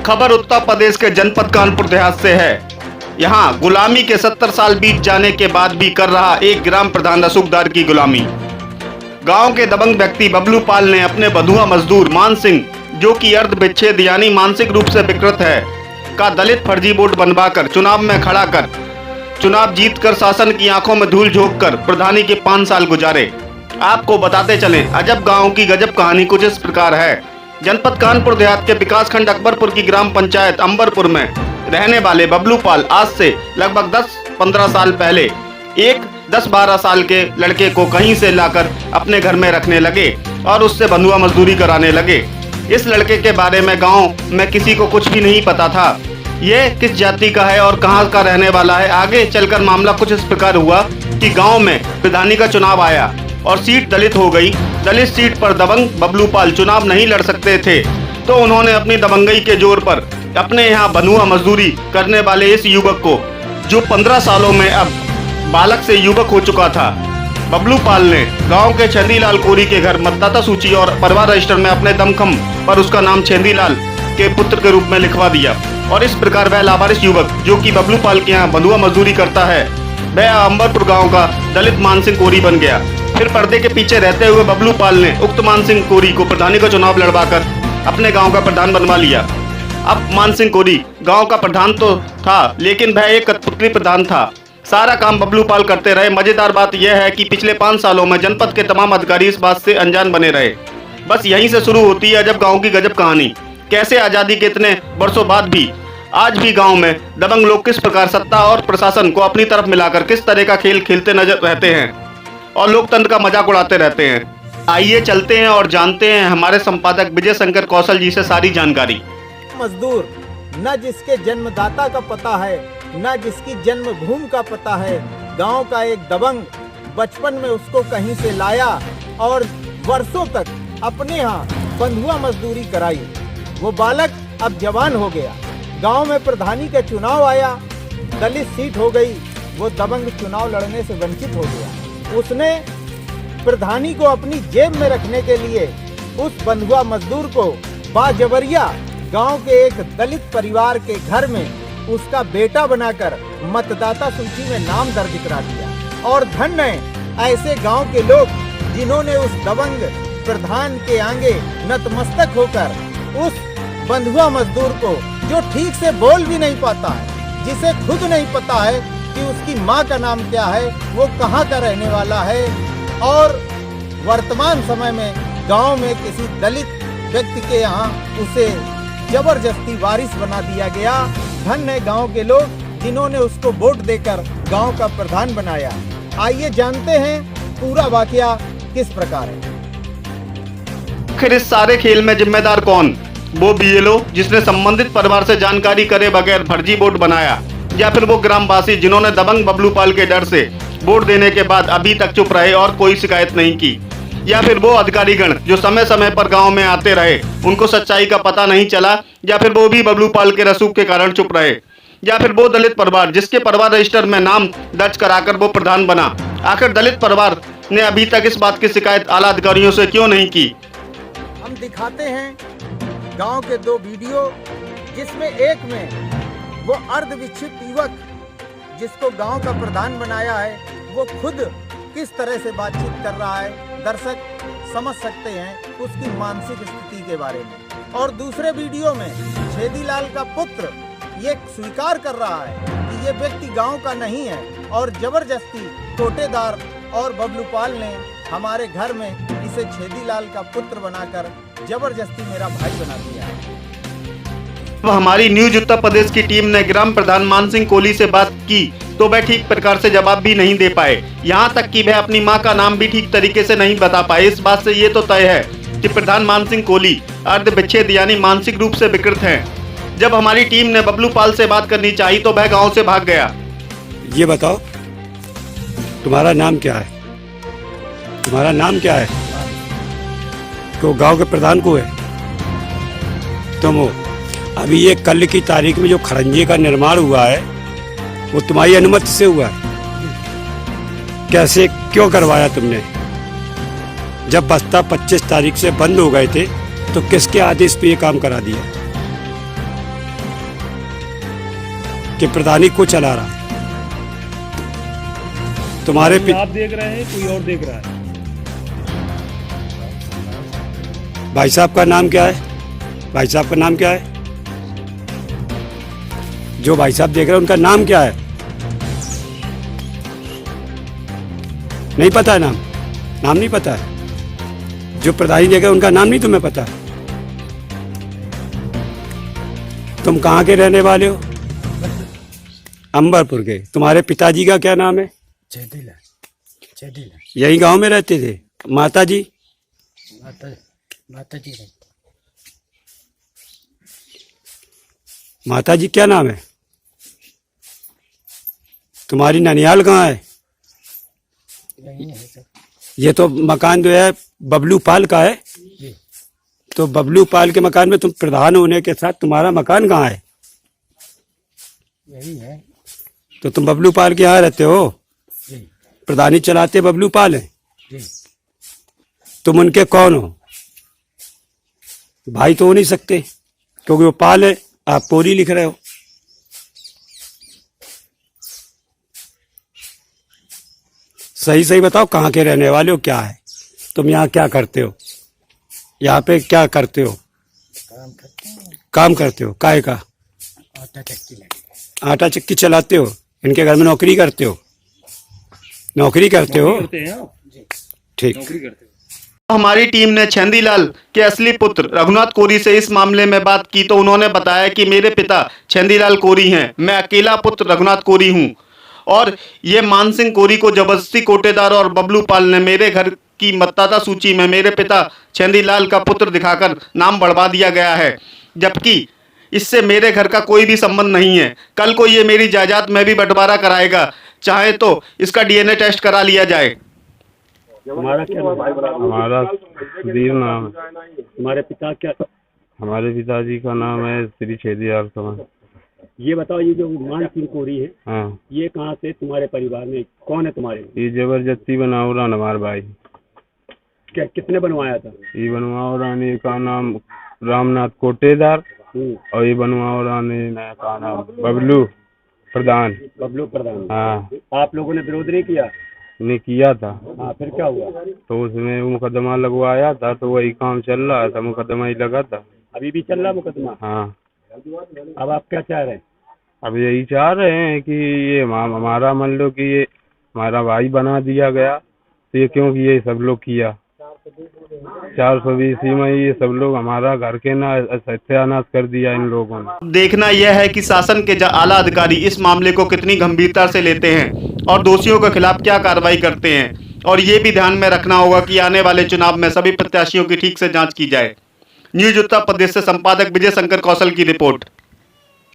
खबर उत्तर प्रदेश के जनपद कानपुर देहात से है। यहाँ गुलामी के 70 साल बीत जाने के बाद भी कर रहा एक ग्राम प्रधान रसूखदार की गुलामी। गांव के दबंग व्यक्ति बबलू पाल ने अपने बंधुआ मजदूर मान सिंह, जो कि अर्ध विच्छेद यानी मानसिक रूप से विकृत है, का दलित फर्जी वोट बनवाकर चुनाव में खड़ा कर चुनाव जीतकर शासन की आंखों में धूल झोंक कर प्रधानी के 5 साल गुजारे। आपको बताते चलें, अजब गांव की गजब कहानी कुछ इस प्रकार है। जनपद कानपुर देहात के विकासखंड अकबरपुर की ग्राम पंचायत अंबरपुर में रहने वाले बबलू पाल आज से लगभग 10-15 साल पहले एक 10-12 साल के लड़के को कहीं से लाकर अपने घर में रखने लगे और उससे बंधुआ मजदूरी कराने लगे। इस लड़के के बारे में गांव में किसी को कुछ भी नहीं पता था। यह किस जाति का है और कहां का रहने वाला है। आगे चलकर मामला कुछ इस प्रकार हुआ कि गांव में प्रधानी का चुनाव आया और सीट दलित हो गई। दलित सीट पर दबंग बबलू पाल चुनाव नहीं लड़ सकते थे, तो उन्होंने अपनी दबंगई के जोर पर अपने यहाँ बंधुआ मजदूरी करने वाले इस युवक को, जो 15 सालों में अब बालक से युवक हो चुका था, बबलू पाल ने गांव के छेंदीलाल कोरी के घर मतदाता सूची और परिवार रजिस्टर में अपने दमखम पर उसका नाम छेंदीलाल के पुत्र के रूप में लिखवा दिया। और इस प्रकार वह लावारिस युवक, जो कि बबलू पाल के यहाँ बंधुआ मजदूरी करता है, वह अंबरपुर गांव का दलित मान सिंह कोरी बन गया। फिर पर्दे के पीछे रहते हुए बबलू पाल ने उक्त मान सिंह कोरी को प्रधानी का चुनाव लड़वाकर अपने गांव का प्रधान बनवा लिया। अब मान सिंह कोरी गांव का प्रधान तो था, लेकिन वह एक कठपुतली प्रधान था। सारा काम बबलू पाल करते रहे। मजेदार बात यह है कि पिछले 5 सालों में जनपद के तमाम अधिकारी इस बात से अनजान बने रहे। बस यहीं से शुरू होती है अजब गांव की गजब कहानी। कैसे आजादी के इतने वर्षों बाद भी आज भी गांव में दबंग लोग किस प्रकार सत्ता और प्रशासन को अपनी तरफ मिलाकर किस तरह का खेल खेलते नजर रहते हैं और लोकतंत्र का मजाक उड़ाते रहते हैं। आइए चलते हैं और जानते हैं हमारे संपादक विजय शंकर कौशल जी से सारी जानकारी। मजदूर न जिसके जन्मदाता का पता है, न जिसकी जन्मभूमि का पता है। गांव का एक दबंग बचपन में उसको कहीं से लाया और वर्षों तक अपने यहाँ बंधुआ मजदूरी कराई। वो बालक अब जवान हो गया। गांव में प्रधानी का चुनाव आया, दलित सीट हो गई। वो दबंग चुनाव लड़ने से वंचित हो गया। उसने प्रधानी को अपनी जेब में रखने के लिए उस बंधुआ मजदूर को बाजबरिया गांव के एक दलित परिवार के घर में उसका बेटा बनाकर मतदाता सूची में नाम दर्ज करा दिया। और धन्य है ऐसे गांव के लोग जिन्होंने उस दबंग प्रधान के आगे नतमस्तक होकर उस बंधुआ मजदूर को, जो ठीक से बोल भी नहीं पाता है, जिसे खुद नहीं पता है कि उसकी माँ का नाम क्या है, वो कहाँ का रहने वाला है, और वर्तमान समय में गांव में किसी दलित व्यक्ति के यहाँ उसे जबरदस्ती वारिस बना दिया गया। धन्य है गांव के लोग जिन्होंने उसको वोट देकर गांव का प्रधान बनाया। आइए जानते हैं पूरा वाकया किस प्रकार है। आखिर इस सारे खेल में जिम्मेदार कौन? वो बीएलओ जिसने संबंधित परिवार से जानकारी करे बगैर फर्जी वोट बनाया, या फिर वो ग्रामवासी जिन्होंने दबंग बबलू पाल के डर से वोट देने के बाद अभी तक चुप रहे और कोई शिकायत नहीं की, या फिर वो अधिकारीगण जो समय समय पर गांव में आते रहे, उनको सच्चाई का पता नहीं चला, या फिर वो भी बबलू पाल के रसूख के कारण चुप रहे, या फिर वो दलित परिवार जिसके परिवार रजिस्टर में नाम दर्ज कराकर वो प्रधान बना। आखिर दलित परिवार ने अभी तक इस बात की शिकायत आला अधिकारियों से क्यों नहीं की? हम दिखाते हैं गांव के 2 वीडियो, जिसमें एक में वो अर्धविच्छित युवक जिसको गांव का प्रधान बनाया है, वो खुद किस तरह से बातचीत कर रहा है। दर्शक समझ सकते हैं उसकी मानसिक स्थिति के बारे में। और दूसरे वीडियो में छेदीलाल का पुत्र ये स्वीकार कर रहा है कि ये व्यक्ति गांव का नहीं है और जबरदस्ती टोटेदार और बबलू पाल ने हमारे घर में इसे छेदीलाल का पुत्र बनाकर जबरदस्ती मेरा भाई बना दिया है। हमारी न्यूज उत्तर प्रदेश की टीम ने ग्राम प्रधान मान सिंह कोली से बात की, तो वह ठीक प्रकार से जवाब भी नहीं दे पाए। यहाँ तक कि वह अपनी मां का नाम भी ठीक तरीके से नहीं बता पाए। इस बात से ये तो तय है कि प्रधान मान सिंह कोली अर्ध विच्छेद यानी मानसिक रूप से विकृत हैं। जब हमारी टीम ने बबलू पाल से बात करनी चाहिए तो वह गाँव से भाग गया। ये बताओ तुम्हारा नाम क्या है? तुम्हारा नाम क्या है? तो गांव के प्रधान को है तुम हो। अभी ये कल की तारीख में जो खड़ंजे का निर्माण हुआ है वो तुम्हारी अनुमति से हुआ है? कैसे, क्यों करवाया तुमने? जब बस्ता 25 तारीख से बंद हो गए थे तो किसके आदेश पे ये काम करा दिया? कि प्रधानी को चला रहा है। तुम्हारे आप देख रहे हैं, कोई और देख रहा है? भाई साहब का नाम क्या है? भाई साहब का नाम क्या है? जो भाई साहब देख रहे हैं उनका नाम क्या है? नहीं पता है नाम? नाम नहीं पता है? जो प्रधानी देख रहे हैं उनका नाम नहीं तुम्हें पता? तुम कहाँ के रहने वाले हो? अंबरपुर के। तुम्हारे पिताजी का क्या नाम है? चेदिला। यही गांव में रहते थे। माता जी? माता जी माता जी क्या नाम है? तुम्हारी ननिहाल कहाँ है? ये तो मकान जो है बबलू पाल का है। तो बबलू पाल के मकान में तुम प्रधान होने के साथ तुम्हारा मकान कहाँ है? यही है। तो तुम बबलू पाल के यहाँ रहते हो? प्रधानी चलाते बबलू पाल है। तुम उनके कौन हो? भाई तो हो नहीं सकते क्योंकि वो पाल है, आप कोरी लिख रहे हो। सही सही बताओ कहाँ के रहने वाले हो, क्या है? तुम यहाँ क्या करते हो? यहाँ पे क्या करते हो? काम करते हो? काहे का? आटा चक्की चलाते हो? इनके घर में नौकरी करते हो? नौकरी करते हो? ठीक। हमारी टीम ने छेंदीलाल के असली पुत्र रघुनाथ कोरी से इस मामले में बात की तो उन्होंने बताया कि मेरे पिता छेंदीलाल कोरी हैं, मैं अकेला पुत्र रघुनाथ कोरी हूं और ये मान सिंह कोरी को जबरदस्ती कोटेदार और बबलू पाल ने मेरे घर की मतदाता सूची में मेरे पिता छेंदीलाल का पुत्र दिखाकर नाम बढ़वा दिया गया है, जबकि इससे मेरे घर का कोई भी संबंध नहीं है। कल को ये मेरी जायदाद में भी बंटवारा कराएगा, चाहे तो इसका डीएनए टेस्ट करा लिया जाए। तुम्हारा क्या नाम है? हमारा सुधीर नाम है। तुम्हारे पिता क्या? हमारे पिताजी का नाम है श्री छेदीलाल चौहान। ये बताओ, ये जो मान सिंह कोरी है, हाँ, ये कहाँ से तुम्हारे परिवार में कौन है? तुम्हारे ये जबरदस्ती बनाओ रहा हमारे भाई। क्या किसने बनवाया था? ये बनवाओ रानी का नाम रामनाथ कोटेदार और ये बनवाओ रानी का नाम बबलू प्रधान। बबलू प्रधान। हाँ, आप लोगों ने विरोध नहीं किया? ने किया था। हाँ, फिर क्या हुआ? तो उसमें मुकदमा लगवाया था, तो वही काम चल रहा था, मुकदमा ही लगा था। अभी भी चल रहा मुकदमा? हाँ। अब आप क्या चाह रहे हैं? अब यही चाह रहे हैं कि ये हमारा मान लो कि ये हमारा भाई बना दिया गया, तो ये क्योंकि ये सब लोग किया 420 में ये सब लोग हमारा घर के ना सत्यानाश कर दिया इन लोगों ने। देखना यह है कि शासन के आला अधिकारी इस मामले को कितनी गंभीरता से लेते हैं और दोषियों के खिलाफ क्या कार्रवाई करते हैं, और ये भी ध्यान में रखना होगा कि आने वाले चुनाव में सभी प्रत्याशियों की ठीक से जांच की जाए। न्यूज उत्तर प्रदेश से संपादक विजय शंकर कौशल की रिपोर्ट।